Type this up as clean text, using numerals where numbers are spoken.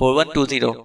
4120،